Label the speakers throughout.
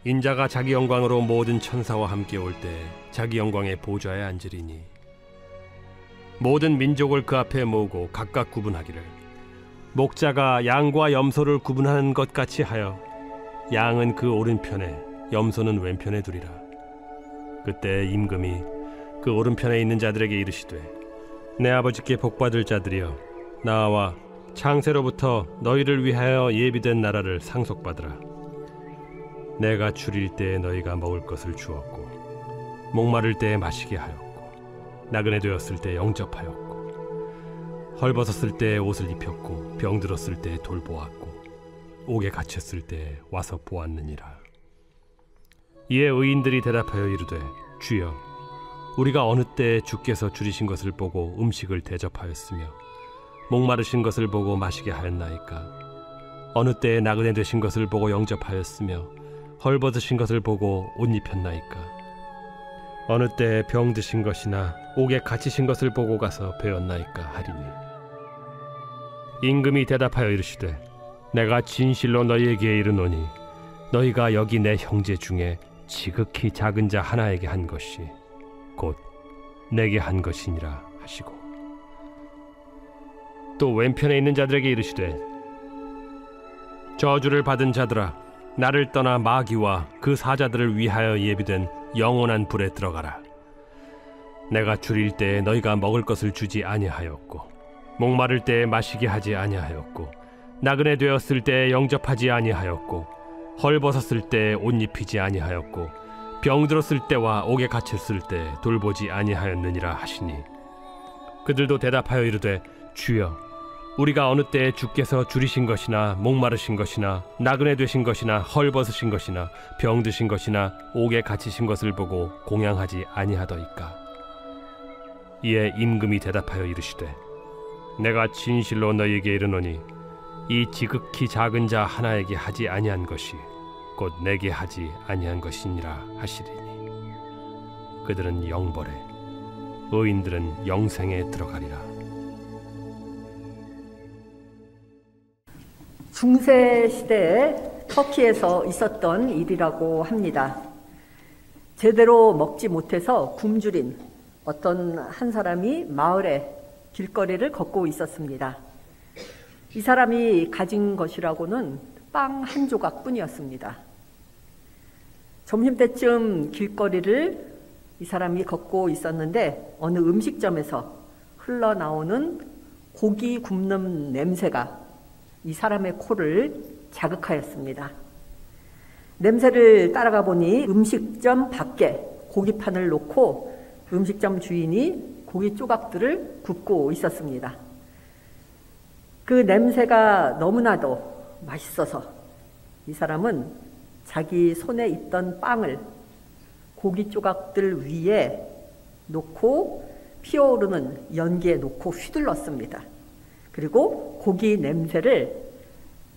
Speaker 1: 인자가 자기 영광으로 모든 천사와 함께 올 때 자기 영광의 보좌에 앉으리니 모든 민족을 그 앞에 모으고 각각 구분하기를 목자가 양과 염소를 구분하는 것 같이 하여 양은 그 오른편에 염소는 왼편에 두리라. 그때 임금이 그 오른편에 있는 자들에게 이르시되 내 아버지께 복받을 자들이여 나와 창세로부터 너희를 위하여 예비된 나라를 상속받으라. 내가 줄일 때에 너희가 먹을 것을 주었고 목마를 때에 마시게 하였고 나그네 되었을 때 영접하였고 헐벗었을 때에 옷을 입혔고 병들었을 때에 돌보았고 옥에 갇혔을 때에 와서 보았느니라. 이에 의인들이 대답하여 이르되 주여 우리가 어느 때에 주께서 줄이신 것을 보고 음식을 대접하였으며 목마르신 것을 보고 마시게 하였나이까? 어느 때에 나그네 되신 것을 보고 영접하였으며 헐벗으신 것을 보고 옷 입혔나이까? 어느 때에 병드신 것이나 옥에 갇히신 것을 보고 가서 배웠나이까 하리니 임금이 대답하여 이르시되 내가 진실로 너희에게 이르노니 너희가 여기 내 형제 중에 지극히 작은 자 하나에게 한 것이 곧 내게 한 것이니라 하시고 또 왼편에 있는 자들에게 이르시되 저주를 받은 자들아 나를 떠나 마귀와 그 사자들을 위하여 예비된 영원한 불에 들어가라. 내가 줄일 때에 너희가 먹을 것을 주지 아니하였고 목마를 때에 마시게 하지 아니하였고 나그네 되었을 때에 영접하지 아니하였고 헐벗었을 때에 옷 입히지 아니하였고 병들었을 때와 옥에 갇혔을 때 돌보지 아니하였느니라 하시니 그들도 대답하여 이르되 주여 우리가 어느 때에 주께서 줄이신 것이나 목마르신 것이나 나그네 되신 것이나 헐벗으신 것이나 병드신 것이나 옥에 갇히신 것을 보고 공양하지 아니하더이까? 이에 임금이 대답하여 이르시되 내가 진실로 너희에게 이르노니 이 지극히 작은 자 하나에게 하지 아니한 것이 곧 내게 하지 아니한 것이니라 하시리니 그들은 영벌에 의인들은 영생에 들어가리라.
Speaker 2: 중세 시대에 터키에서 있었던 일이라고 합니다. 제대로 먹지 못해서 굶주린 어떤 한 사람이 마을에 길거리를 걷고 있었습니다. 이 사람이 가진 것이라고는 빵 한 조각뿐이었습니다. 점심때쯤 길거리를 이 사람이 걷고 있었는데 어느 음식점에서 흘러나오는 고기 굽는 냄새가 이 사람의 코를 자극하였습니다. 냄새를 따라가 보니 음식점 밖에 고기판을 놓고 음식점 주인이 고기 조각들을 굽고 있었습니다. 그 냄새가 너무나도 맛있어서 이 사람은 자기 손에 있던 빵을 고기 조각들 위에 놓고 피어오르는 연기에 놓고 휘둘렀습니다. 그리고 고기 냄새를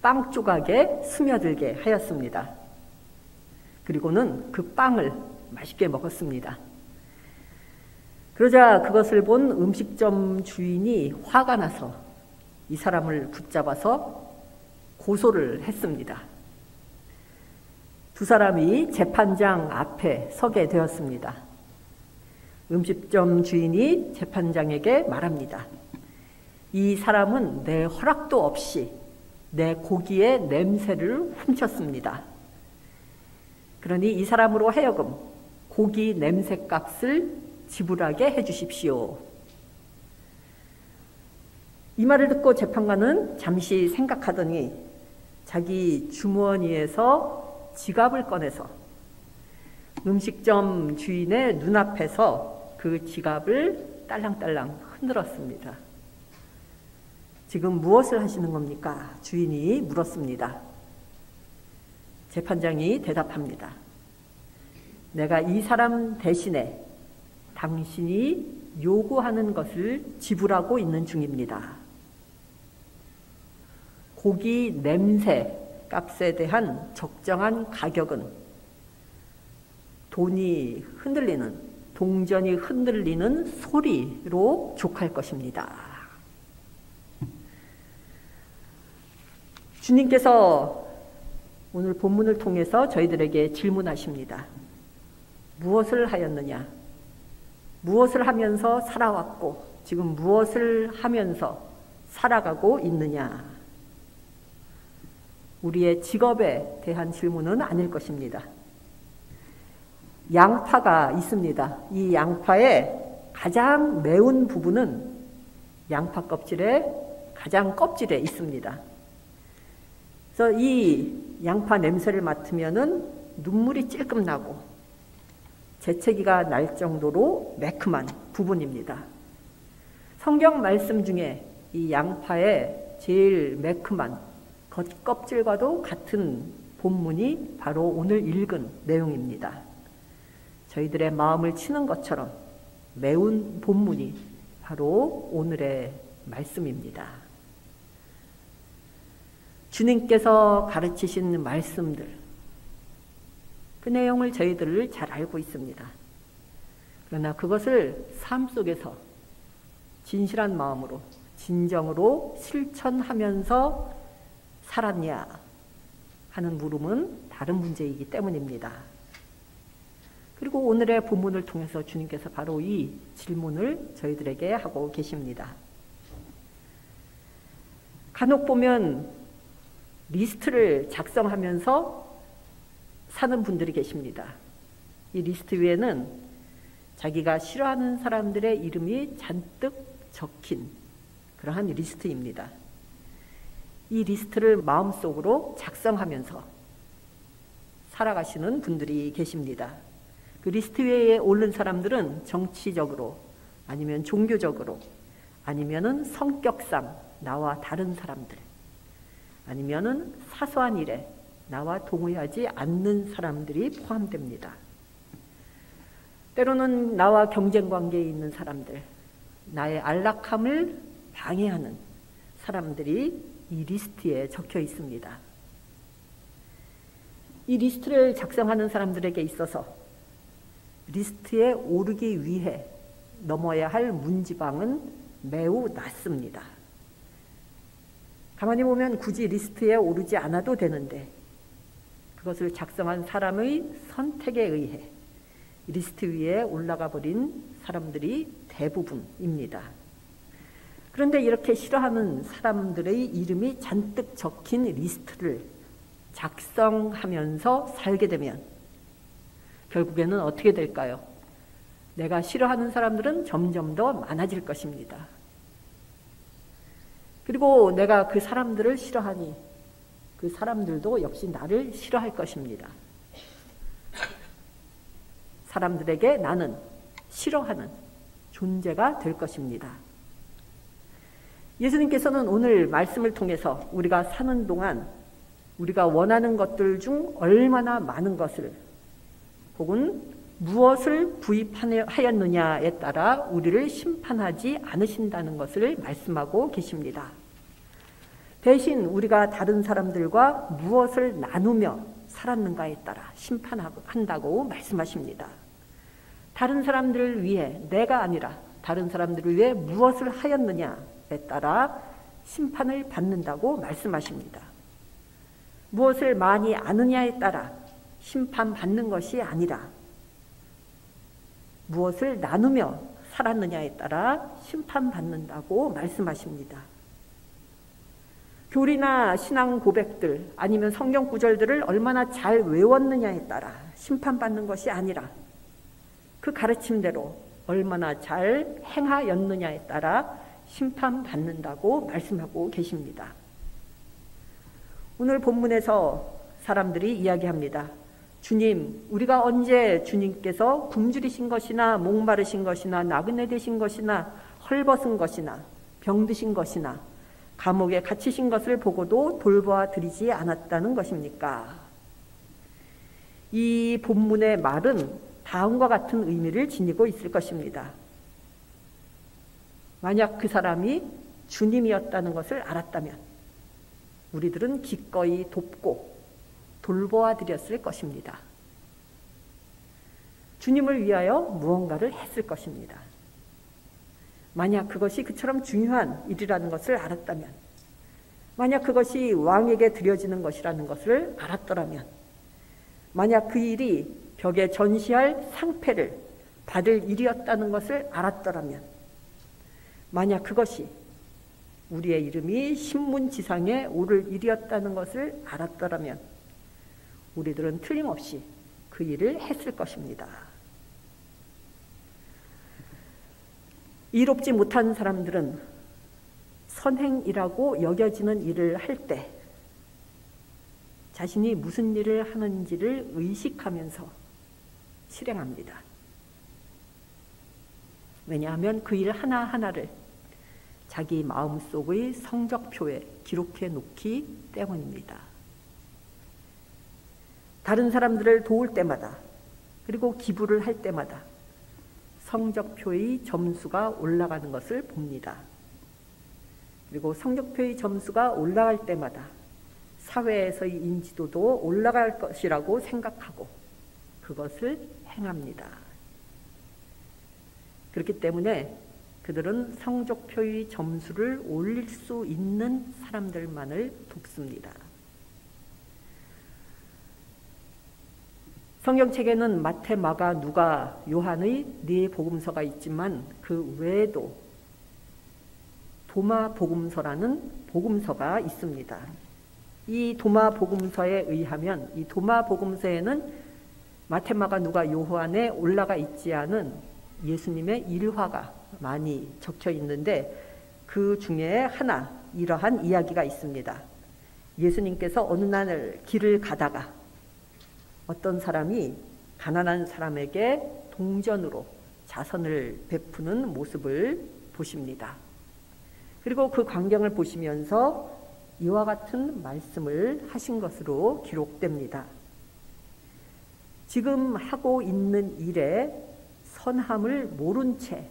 Speaker 2: 빵 조각에 스며들게 하였습니다. 그리고는 그 빵을 맛있게 먹었습니다. 그러자 그것을 본 음식점 주인이 화가 나서 이 사람을 붙잡아서 고소를 했습니다. 두 사람이 재판장 앞에 서게 되었습니다. 음식점 주인이 재판장에게 말합니다. 이 사람은 내 허락도 없이 내 고기의 냄새를 훔쳤습니다. 그러니 이 사람으로 하여금 고기 냄새값을 지불하게 해주십시오. 이 말을 듣고 재판관은 잠시 생각하더니 자기 주머니에서 지갑을 꺼내서 음식점 주인의 눈앞에서 그 지갑을 딸랑딸랑 흔들었습니다. 지금 무엇을 하시는 겁니까? 주인이 물었습니다. 재판장이 대답합니다. 내가 이 사람 대신에 당신이 요구하는 것을 지불하고 있는 중입니다. 고기 냄새 값에 대한 적정한 가격은 돈이 흔들리는, 동전이 흔들리는 소리로 족할 것입니다. 주님께서 오늘 본문을 통해서 저희들에게 질문하십니다. 무엇을 하였느냐? 무엇을 하면서 살아왔고 지금 무엇을 하면서 살아가고 있느냐? 우리의 직업에 대한 질문은 아닐 것입니다. 양파가 있습니다. 이 양파의 가장 매운 부분은 양파 껍질의 가장 껍질에 있습니다. 그래서 이 양파 냄새를 맡으면은 눈물이 찔끔 나고 재채기가 날 정도로 매콤한 부분입니다. 성경 말씀 중에 이 양파의 제일 매콤한 겉껍질과도 같은 본문이 바로 오늘 읽은 내용입니다. 저희들의 마음을 치는 것처럼 매운 본문이 바로 오늘의 말씀입니다. 주님께서 가르치신 말씀들, 그 내용을 저희들 잘 알고 있습니다. 그러나 그것을 삶 속에서 진실한 마음으로, 진정으로 실천하면서 살았냐 하는 물음은 다른 문제이기 때문입니다. 그리고 오늘의 본문을 통해서 주님께서 바로 이 질문을 저희들에게 하고 계십니다. 간혹 보면 리스트를 작성하면서 사는 분들이 계십니다. 이 리스트 위에는 자기가 싫어하는 사람들의 이름이 잔뜩 적힌 그러한 리스트입니다. 이 리스트를 마음속으로 작성하면서 살아가시는 분들이 계십니다. 그 리스트 위에 오른 사람들은 정치적으로 아니면 종교적으로 아니면은 성격상 나와 다른 사람들 아니면은 사소한 일에 나와 동의하지 않는 사람들이 포함됩니다. 때로는 나와 경쟁 관계에 있는 사람들, 나의 안락함을 방해하는 사람들이 이 리스트에 적혀 있습니다. 이 리스트를 작성하는 사람들에게 있어서 리스트에 오르기 위해 넘어야 할 문지방은 매우 낮습니다. 가만히 보면 굳이 리스트에 오르지 않아도 되는데 그것을 작성한 사람의 선택에 의해 리스트 위에 올라가 버린 사람들이 대부분입니다. 그런데 이렇게 싫어하는 사람들의 이름이 잔뜩 적힌 리스트를 작성하면서 살게 되면 결국에는 어떻게 될까요? 내가 싫어하는 사람들은 점점 더 많아질 것입니다. 그리고 내가 그 사람들을 싫어하니 그 사람들도 역시 나를 싫어할 것입니다. 사람들에게 나는 싫어하는 존재가 될 것입니다. 예수님께서는 오늘 말씀을 통해서 우리가 사는 동안 우리가 원하는 것들 중 얼마나 많은 것을 혹은 무엇을 구입하였느냐에 따라 우리를 심판하지 않으신다는 것을 말씀하고 계십니다. 대신 우리가 다른 사람들과 무엇을 나누며 살았는가에 따라 심판한다고 말씀하십니다. 다른 사람들을 위해 내가 아니라 다른 사람들을 위해 무엇을 하였느냐에 따라 심판을 받는다고 말씀하십니다. 무엇을 많이 아느냐에 따라 심판받는 것이 아니라 무엇을 나누며 살았느냐에 따라 심판받는다고 말씀하십니다. 교리나 신앙 고백들 아니면 성경 구절들을 얼마나 잘 외웠느냐에 따라 심판받는 것이 아니라 그 가르침대로 얼마나 잘 행하였느냐에 따라 심판받는다고 말씀하고 계십니다. 오늘 본문에서 사람들이 이야기합니다. 주님, 우리가 언제 주님께서 굶주리신 것이나 목마르신 것이나 나그네 되신 것이나 헐벗은 것이나 병드신 것이나 감옥에 갇히신 것을 보고도 돌보아 드리지 않았다는 것입니까? 이 본문의 말은 다음과 같은 의미를 지니고 있을 것입니다. 만약 그 사람이 주님이었다는 것을 알았다면 우리들은 기꺼이 돕고 돌보아 드렸을 것입니다. 주님을 위하여 무언가를 했을 것입니다. 만약 그것이 그처럼 중요한 일이라는 것을 알았다면 만약 그것이 왕에게 드려지는 것이라는 것을 알았더라면, 만약 그 일이 벽에 전시할 상패를 받을 일이었다는 것을 알았더라면, 만약 그것이 우리의 이름이 신문지상에 오를 일이었다는 것을 알았더라면 우리들은 틀림없이 그 일을 했을 것입니다. 이롭지 못한 사람들은 선행이라고 여겨지는 일을 할 때 자신이 무슨 일을 하는지를 의식하면서 실행합니다. 왜냐하면 그 일 하나하나를 자기 마음속의 성적표에 기록해 놓기 때문입니다. 다른 사람들을 도울 때마다, 그리고 기부를 할 때마다 성적표의 점수가 올라가는 것을 봅니다. 그리고 성적표의 점수가 올라갈 때마다 사회에서의 인지도도 올라갈 것이라고 생각하고 그것을 행합니다. 그렇기 때문에 그들은 성적표의 점수를 올릴 수 있는 사람들만을 돕습니다. 성경책에는 마태, 마가, 누가, 요한의 4 복음서가 있지만 그 외에도 도마 복음서라는 복음서가 있습니다. 이 도마 복음서에 의하면 이 도마 복음서에는 마태, 마가, 누가, 요한에 올라가 있지 않은 예수님의 일화가 많이 적혀 있는데 그 중에 하나 이러한 이야기가 있습니다. 예수님께서 어느 날 길을 가다가 어떤 사람이 가난한 사람에게 동전으로 자선을 베푸는 모습을 보십니다. 그리고 그 광경을 보시면서 이와 같은 말씀을 하신 것으로 기록됩니다. 지금 하고 있는 일에 선함을 모른 채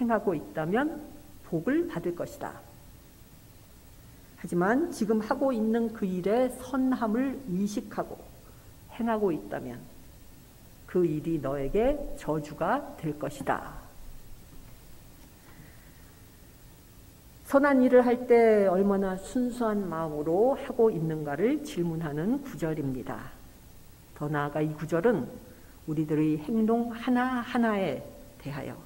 Speaker 2: 행하고 있다면 복을 받을 것이다. 하지만 지금 하고 있는 그 일에 선함을 의식하고 행하고 있다면 그 일이 너에게 저주가 될 것이다. 선한 일을 할 때 얼마나 순수한 마음으로 하고 있는가를 질문하는 구절입니다. 더 나아가 이 구절은 우리들의 행동 하나하나에 대하여,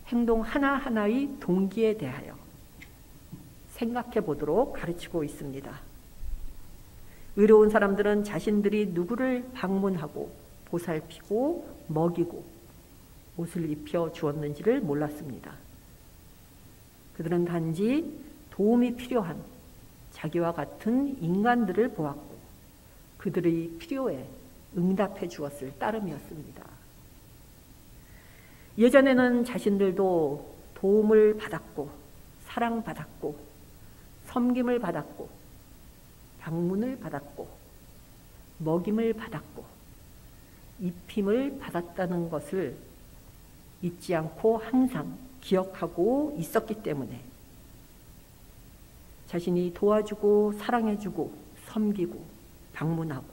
Speaker 2: 행동 하나하나의 동기에 대하여 생각해 보도록 가르치고 있습니다. 의로운 사람들은 자신들이 누구를 방문하고 보살피고 먹이고 옷을 입혀 주었는지를 몰랐습니다. 그들은 단지 도움이 필요한 자기와 같은 인간들을 보았고 그들의 필요에 응답해 주었을 따름이었습니다. 예전에는 자신들도 도움을 받았고 사랑받았고 섬김을 받았고 방문을 받았고 먹임을 받았고 입힘을 받았다는 것을 잊지 않고 항상 기억하고 있었기 때문에 자신이 도와주고 사랑해주고 섬기고 방문하고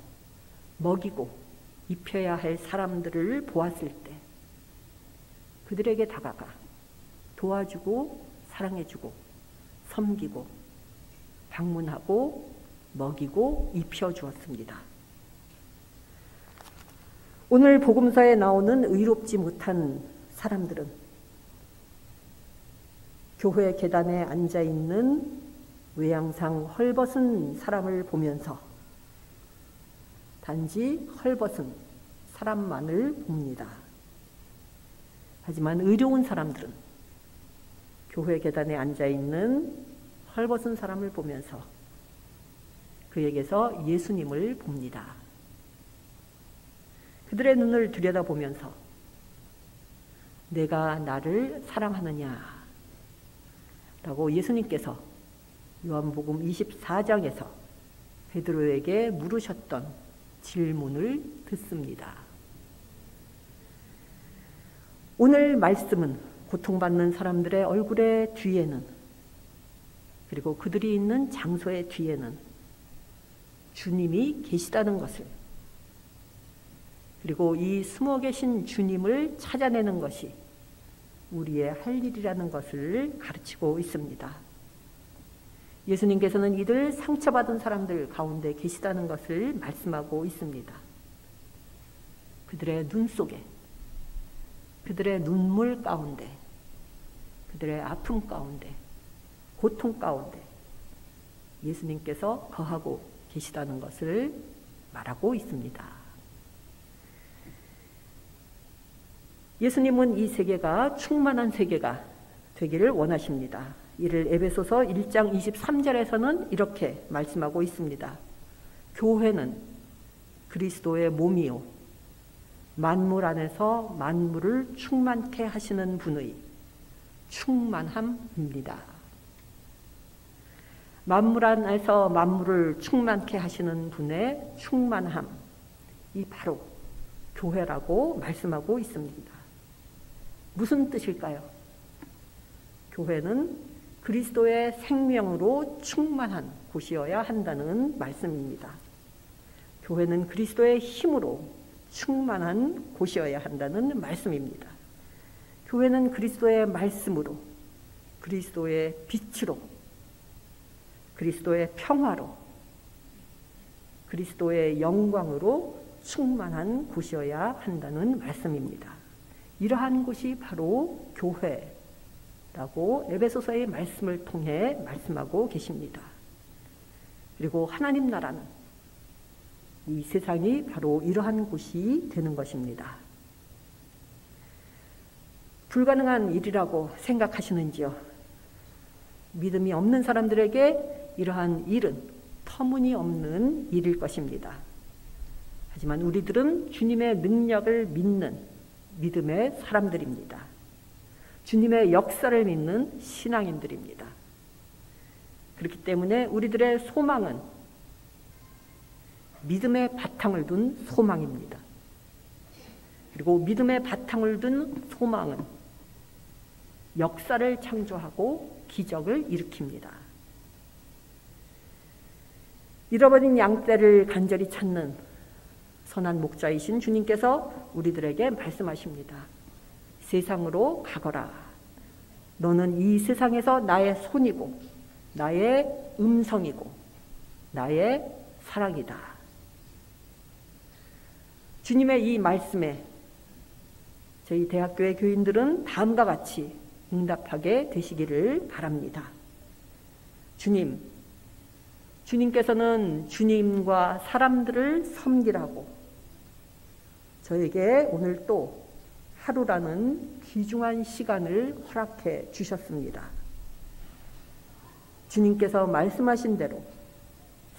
Speaker 2: 먹이고 입혀야 할 사람들을 보았을 때 그들에게 다가가 도와주고 사랑해주고 섬기고 방문하고 먹이고 입혀주었습니다. 오늘 복음서에 나오는 의롭지 못한 사람들은 교회 계단에 앉아있는 외양상 헐벗은 사람을 보면서 단지 헐벗은 사람만을 봅니다. 하지만 의로운 사람들은 교회 계단에 앉아있는 헐벗은 사람을 보면서 그에게서 예수님을 봅니다. 그들의 눈을 들여다보면서 내가 나를 사랑하느냐 라고 예수님께서 요한복음 24장에서 베드로에게 물으셨던 질문을 듣습니다. 오늘 말씀은 고통받는 사람들의 얼굴의 뒤에는 그리고 그들이 있는 장소의 뒤에는 주님이 계시다는 것을 그리고 이 숨어 계신 주님을 찾아내는 것이 우리의 할 일이라는 것을 가르치고 있습니다. 예수님께서는 이들 상처받은 사람들 가운데 계시다는 것을 말씀하고 있습니다. 그들의 눈 속에, 그들의 눈물 가운데, 그들의 아픔 가운데, 고통 가운데 예수님께서 거하고 계시다는 것을 말하고 있습니다. 예수님은 이 세계가 충만한 세계가 되기를 원하십니다. 이를 에베소서 1장 23절에서는 이렇게 말씀하고 있습니다. 교회는 그리스도의 몸이요 만물 안에서 만물을 충만케 하시는 분의 충만함입니다. 만물 안에서 만물을 충만케 하시는 분의 충만함, 이 바로 교회라고 말씀하고 있습니다. 무슨 뜻일까요? 교회는 그리스도의 생명으로 충만한 곳이어야 한다는 말씀입니다. 교회는 그리스도의 힘으로 충만한 곳이어야 한다는 말씀입니다. 교회는 그리스도의 말씀으로, 그리스도의 빛으로, 그리스도의 평화로, 그리스도의 영광으로 충만한 곳이어야 한다는 말씀입니다. 이러한 곳이 바로 교회라고 에베소서의 말씀을 통해 말씀하고 계십니다. 그리고 하나님 나라는 이 세상이 바로 이러한 곳이 되는 것입니다. 불가능한 일이라고 생각하시는지요? 믿음이 없는 사람들에게 이러한 일은 터무니없는 일일 것입니다. 하지만 우리들은 주님의 능력을 믿는 믿음의 사람들입니다. 주님의 역사를 믿는 신앙인들입니다. 그렇기 때문에 우리들의 소망은 믿음의 바탕을 둔 소망입니다. 그리고 믿음의 바탕을 둔 소망은 역사를 창조하고 기적을 일으킵니다. 잃어버린 양떼를 간절히 찾는 선한 목자이신 주님께서 우리들에게 말씀하십니다. 세상으로 가거라. 너는 이 세상에서 나의 손이고 나의 음성이고 나의 사랑이다. 주님의 이 말씀에 저희 대학교의 교인들은 다음과 같이 응답하게 되시기를 바랍니다. 주님께서는 주님과 사람들을 섬기라고 저에게 오늘 또 하루라는 귀중한 시간을 허락해 주셨습니다. 주님께서 말씀하신 대로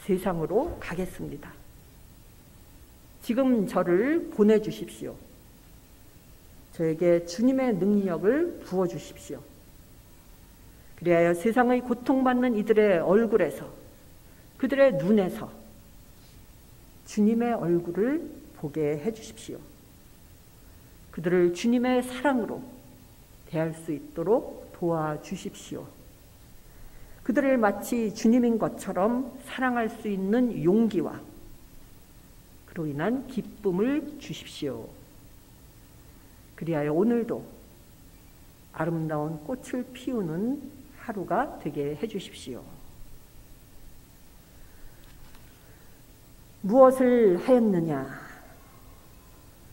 Speaker 2: 세상으로 가겠습니다. 지금 저를 보내주십시오. 저에게 주님의 능력을 부어주십시오. 그리하여 세상의 고통받는 이들의 얼굴에서, 그들의 눈에서 주님의 얼굴을 보게 해주십시오. 그들을 주님의 사랑으로 대할 수 있도록 도와주십시오. 그들을 마치 주님인 것처럼 사랑할 수 있는 용기와 그로 인한 기쁨을 주십시오. 그리하여 오늘도 아름다운 꽃을 피우는 하루가 되게 해주십시오. 무엇을 하였느냐?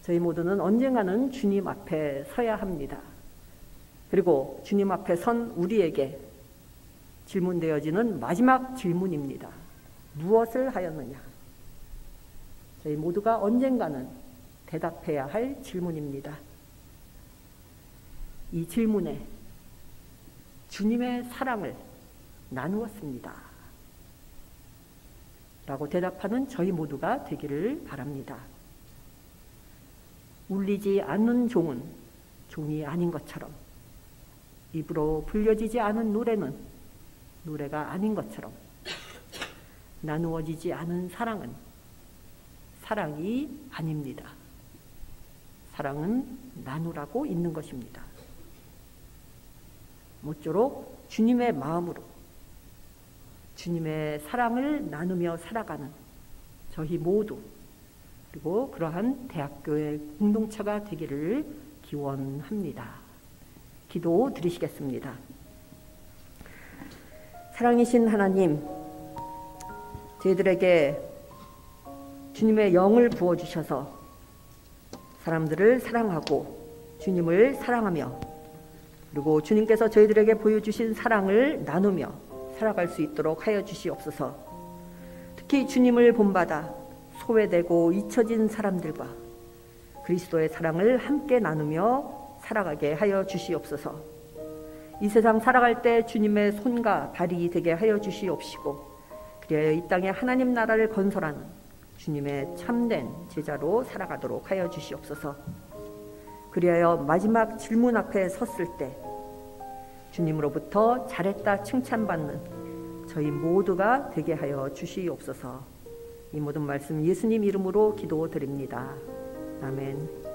Speaker 2: 저희 모두는 언젠가는 주님 앞에 서야 합니다. 그리고 주님 앞에 선 우리에게 질문되어지는 마지막 질문입니다. 무엇을 하였느냐? 저희 모두가 언젠가는 대답해야 할 질문입니다. 이 질문에 주님의 사랑을 나누었습니다. 라고 대답하는 저희 모두가 되기를 바랍니다. 울리지 않는 종은 종이 아닌 것처럼, 입으로 불려지지 않은 노래는 노래가 아닌 것처럼, 나누어지지 않은 사랑은 사랑이 아닙니다. 사랑은 나누라고 있는 것입니다. 모쪼록 주님의 마음으로 주님의 사랑을 나누며 살아가는 저희 모두, 그리고 그러한 대학교의 공동체가 되기를 기원합니다. 기도 드리시겠습니다. 사랑이신 하나님, 저희들에게 주님의 영을 부어주셔서 사람들을 사랑하고 주님을 사랑하며, 그리고 주님께서 저희들에게 보여주신 사랑을 나누며 살아갈 수 있도록 하여 주시옵소서. 특히 주님을 본받아 소외되고 잊혀진 사람들과 그리스도의 사랑을 함께 나누며 살아가게 하여 주시옵소서. 이 세상 살아갈 때 주님의 손과 발이 되게 하여 주시옵시고, 그리하여 이 땅에 하나님 나라를 건설하는 주님의 참된 제자로 살아가도록 하여 주시옵소서. 그리하여 마지막 질문 앞에 섰을 때 주님으로부터 잘했다 칭찬받는 저희 모두가 되게 하여 주시옵소서. 이 모든 말씀 예수님 이름으로 기도드립니다. 아멘.